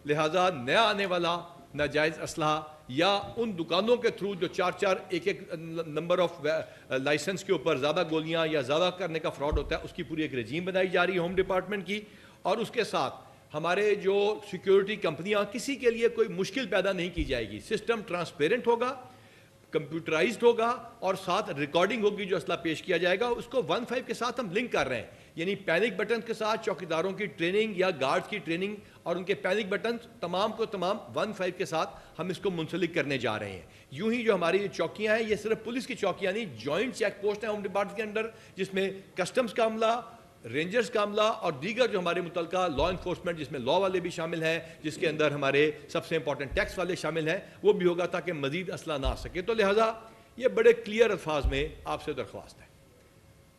لہٰذا نیا آنے والا ناجائز اسلحہ یا ان دکانوں کے تھرو جو ایک نمبر آف لائسنس کے اوپر زیادہ گولیاں یا زیادہ کرنے کا فراڈ ہوتا ہے، اس کی پوری ایک رجیم بنائی جا رہی ہے ہوم ڈپارٹمنٹ کی. اور اس کے ساتھ ہمارے جو سیکیورٹی کمپنیاں، کسی کے لیے کوئی مشکل پیدا نہیں کی جائے گی. سسٹم ٹرانسپیرنٹ ہوگا، کمپیوٹرائزڈ ہوگا، اور ساتھ ریکارڈنگ ہوگی جو اسلحہ پیش کیا جائے گا. اس کو 1.5 کے ساتھ ہم لنک کر رہے ہیں، یعنی پینک بٹن کے ساتھ چوکیداروں کی ٹریننگ یا گارڈز کی ٹریننگ اور ان کے پینک بٹن تمام کو تمام 1.5 کے ساتھ ہم اس کو منسلک کرنے جا رہے ہیں. یوں ہی جو ہماری چوکیاں ہیں، یہ صرف پولیس کی چوکیاں نہیں، جوائنٹ چیک پوسٹ ہیں ہوم ڈپارٹمنٹ کے اندر، جس میں کسٹمز کا عملہ، رینجرز کا عملہ اور دیگر جو ہمارے متعلقہ لا انفورسمنٹ، جس میں لا والے بھی شامل ہیں، جس کے اندر ہمارے سب سے امپورٹنٹ ٹیکس والے شامل ہیں، وہ بھی ہوگا تاکہ مزید اسلحہ نہ آ سکے. تو لہٰذا یہ بڑے کلیئر الفاظ میں آپ سے درخواست ہے،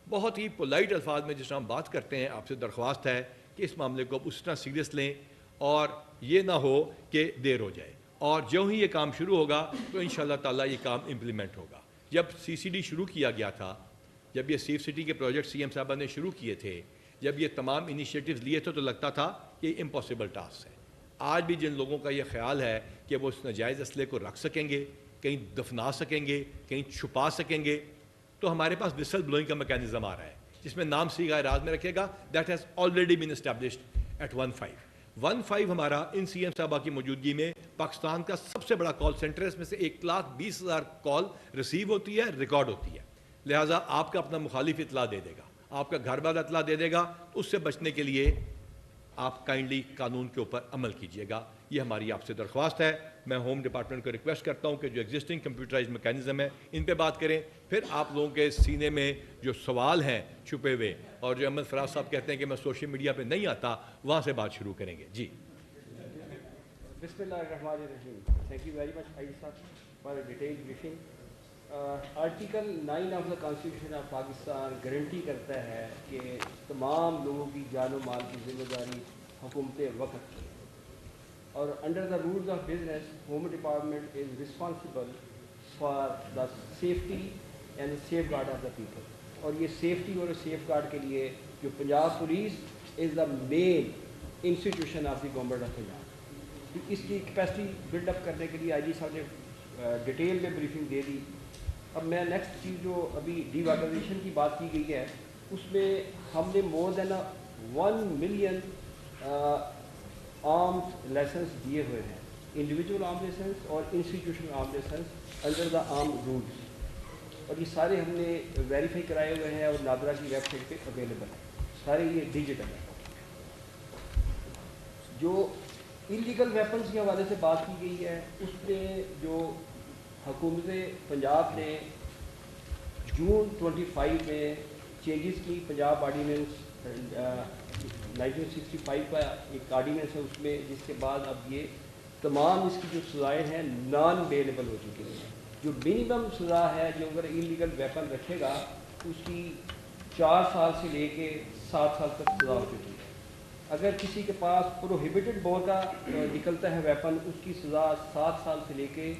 بہت ہی پولائٹ الفاظ میں جس طرح ہم بات کرتے ہیں، آپ سے درخواست ہے کہ اس معاملے کو اس طرح سیریس لیں اور یہ نہ ہو کہ دیر ہو جائے. اور جو ہی یہ کام شروع ہوگا تو انشاءاللہ تعالیٰ یہ کام امپلیمنٹ ہوگا. جب CCD شروع کیا گیا تھا، جب یہ سیف سٹی کے پروجیکٹ CM صاحبہ نے شروع کیے تھے، جب یہ تمام انیشیٹیوز لیے تھے، تو لگتا تھا کہ یہ امپاسبل ٹاسک ہے. آج بھی جن لوگوں کا یہ خیال ہے کہ وہ اس ناجائز اسلحے کو رکھ سکیں گے، کہیں دفنا سکیں گے، کہیں چھپا سکیں گے، تو ہمارے پاس وسل بلوئنگ کا میکینزم آ رہا ہے جس میں نام صیغہ راز میں رکھے گا. That has already been established at 1.5 ہمارا ان CM صاحبہ کی موجودگی میں پاکستان کا سب سے بڑا کال سینٹر ہے. اس میں سے 1,20,000 کال ریسیو ہوتی ہے، ریکارڈ ہوتی ہے. لہٰذا آپ کا اپنا مخالف اطلاع دے دے گا، آپ کا گھر والا اطلاع دے دے گا. اس سے بچنے کے لیے آپ کائنڈلی قانون کے اوپر عمل کیجیے گا. یہ ہماری آپ سے درخواست ہے. میں ہوم ڈپارٹمنٹ کو ریکویسٹ کرتا ہوں کہ جو ایگزسٹنگ کمپیوٹرائز میکینزم ہے ان پہ بات کریں. پھر آپ لوگوں کے سینے میں جو سوال ہیں چھپے ہوئے، اور جو احمد فراز صاحب کہتے ہیں کہ میں سوشل میڈیا پہ نہیں آتا، وہاں سے بات شروع کریں گے. جی بسم اللہ الرحمن الرحیم. تھینک یو ویری مچ عائد صاحب for detail briefing. Article 9 of the constitution of Pakistan guarantee کرتا ہے کہ تمام لوگوں کی جان و مال کی ذمہ داری حکومت وقت کی، اور under the rules of business home department is responsible for the safety and the safeguard of the people. اور یہ سیفٹی اور سیف گارڈ کے لیے جو Punjab police is the main institution of the government of Punjab. اس کی capacity build up کرنے کے لیے آئی جی صاحب نے ڈیٹیل میں بریفنگ دے دی. اب میں نیکسٹ چیز جو ابھی ڈی واٹرائزیشن کی بات کی گئی ہے، اس میں ہم نے more than 1 million arms licence دیے ہوئے ہیں، انڈیویجول آرم لائسنس اور institutional arm licence under the arm rules. اور یہ سارے ہم نے ویریفائی کرائے ہوئے ہیں اور نادرا کی ویب سائٹ پہ اویلیبل ہیں. سارے یہ ڈیجیٹل ہیں. جو انلیگل ویپنس کے حوالے سے بات کی گئی ہے، اس میں جو حکومت پنجاب نے جون 25 میں چینجز کی. پنجاب آرڈیننس 1965 کا ایک آرڈیننس ہے اس میں، جس کے بعد اب یہ تمام اس کی جو سزائیں ہیں نان بیلیبل ہو چکی ہیں. جو منیمم سزا ہے جو اگر انلیگل ویپن رکھے گا اس کی 4 سال سے لے کے 7 سال تک سزا ہو چکی ہے. اگر کسی کے پاس پروہیبیٹڈ بور کا نکلتا ہے ویپن، اس کی سزا 7 سال سے لے کے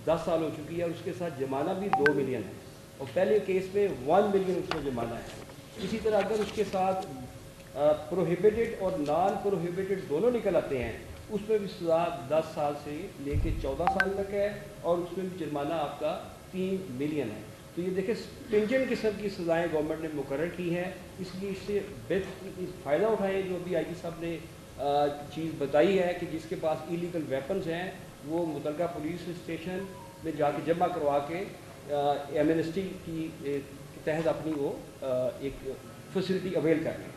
10 سال ہو چکی ہے، اور اس کے ساتھ جرمانہ بھی 2 ملین ہے، اور پہلے کیس میں 1 ملین اس کو جرمانہ ہے. اسی طرح اگر اس کے ساتھ پروہیبیٹڈ اور نان پروہیبیٹڈ دونوں نکل آتے ہیں، اس میں بھی سزا 10 سال سے لے کے 14 سال تک ہے، اور اس میں بھی جرمانہ آپ کا 3 ملین ہے. تو یہ دیکھیں اسٹرنجنٹ قسم کی سزائیں گورنمنٹ نے مقرر کی ہیں. اس لیے اس سے بہتر فائدہ اٹھائیں. جو ابھی آئی جی صاحب نے چیز بتائی ہے کہ جس کے پاس ایلیگل ویپنز ہیں وہ متعلقہ پولیس اسٹیشن میں جا کے جمع کروا کے ایمنسٹی کی تحت اپنی وہ ایک فیسلٹی اویل کر لیں.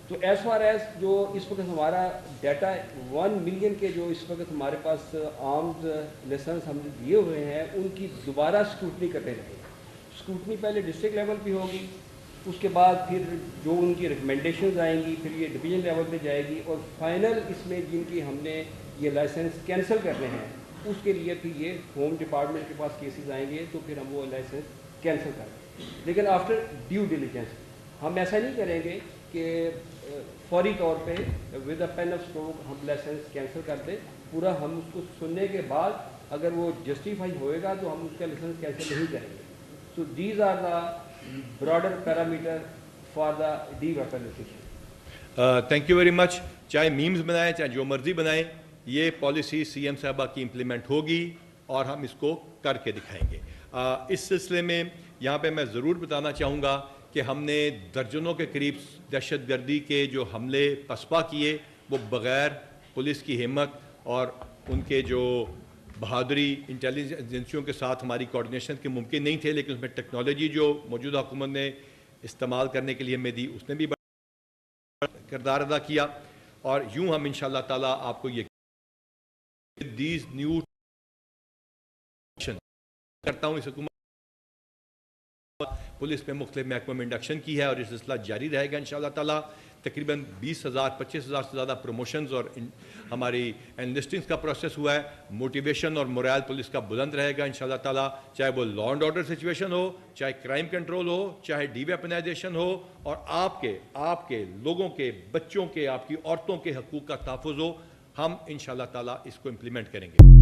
تو ایز فار ایز جو اس وقت ہمارا ڈیٹا 1 ملین کے جو اس وقت ہمارے پاس آرمز لائسنس ہم نے دیے ہوئے ہیں، ان کی دوبارہ اسکروٹنی کرنے لگے. اسکروٹنی پہلے ڈسٹرکٹ لیول پہ ہوگی، اس کے بعد پھر جو ان کی ریکمنڈیشنز آئیں گی، پھر یہ ڈویژن لیول پہ جائے گی، اور فائنل اس میں جن کی ہم نے یہ لائسنس کینسل کرنے ہیں اس کے لیے پھر یہ ہوم ڈپارٹمنٹ کے پاس کیسز آئیں گے، تو پھر ہم وہ لائسنس کینسل کریں گے. لیکن آفٹر ڈیو ڈیلیجنس ہم ایسا نہیں کریں گے کہ فوری طور پہ with a pen of stroke ہم لائسنس کینسل کر دیں. پورا ہم اس کو سننے کے بعد اگر وہ جسٹیفائی ہوئے گا تو ہم اس کا لائسنس کینسل نہیں کریں گے. So these are the broader parameter for the deweaponisation. Thank you very much. چاہے میمز بنائیں چاہے جو مرضی بنائیں، یہ پالیسی سی ایم صاحبہ کی امپلیمنٹ ہوگی اور ہم اس کو کر کے دکھائیں گے۔ اس سلسلے میں یہاں پہ میں ضرور بتانا چاہوں گا کہ ہم نے درجنوں کے قریب دہشت گردی کے جو حملے پسپا کیے، وہ بغیر پولیس کی ہمت اور ان کے جو بہادری انٹیلیجنس ایجنسیوں کے ساتھ ہماری کوارڈینیشن کے ممکن نہیں تھے، لیکن اس میں ٹیکنالوجی جو موجودہ حکومت نے استعمال کرنے کے لیے ہمیں دی، اس نے بھی بڑا کردار ادا کیا۔ اور یوں ہم انشاءاللہ تعالیٰ آپ کو یہ دیز نیو کرتا ہوں، اس حکومت پولیس میں مختلف محکموں میں انڈکشن کی ہے اور یہ سلسلہ جاری رہے گا انشاءاللہ تعالیٰ۔ تقریباً 20,000 25,000 سے زیادہ پروموشنز اور ہماری انلسٹنگز کا پروسیس ہوا ہے۔ موٹیویشن اور مورائل پولیس کا بلند رہے گا انشاءاللہ تعالیٰ، چاہے وہ لا اینڈ آرڈر سچویشن ہو، چاہے کرائم کنٹرول ہو، چاہے ڈی ویپنائزیشن ہو، اور آپ کے لوگوں کے، بچوں کے، آپ کی عورتوں کے حقوق کا تحفظ ہو۔ ہم انشاءاللہ تعالیٰ اس کو امپلیمنٹ کریں گے۔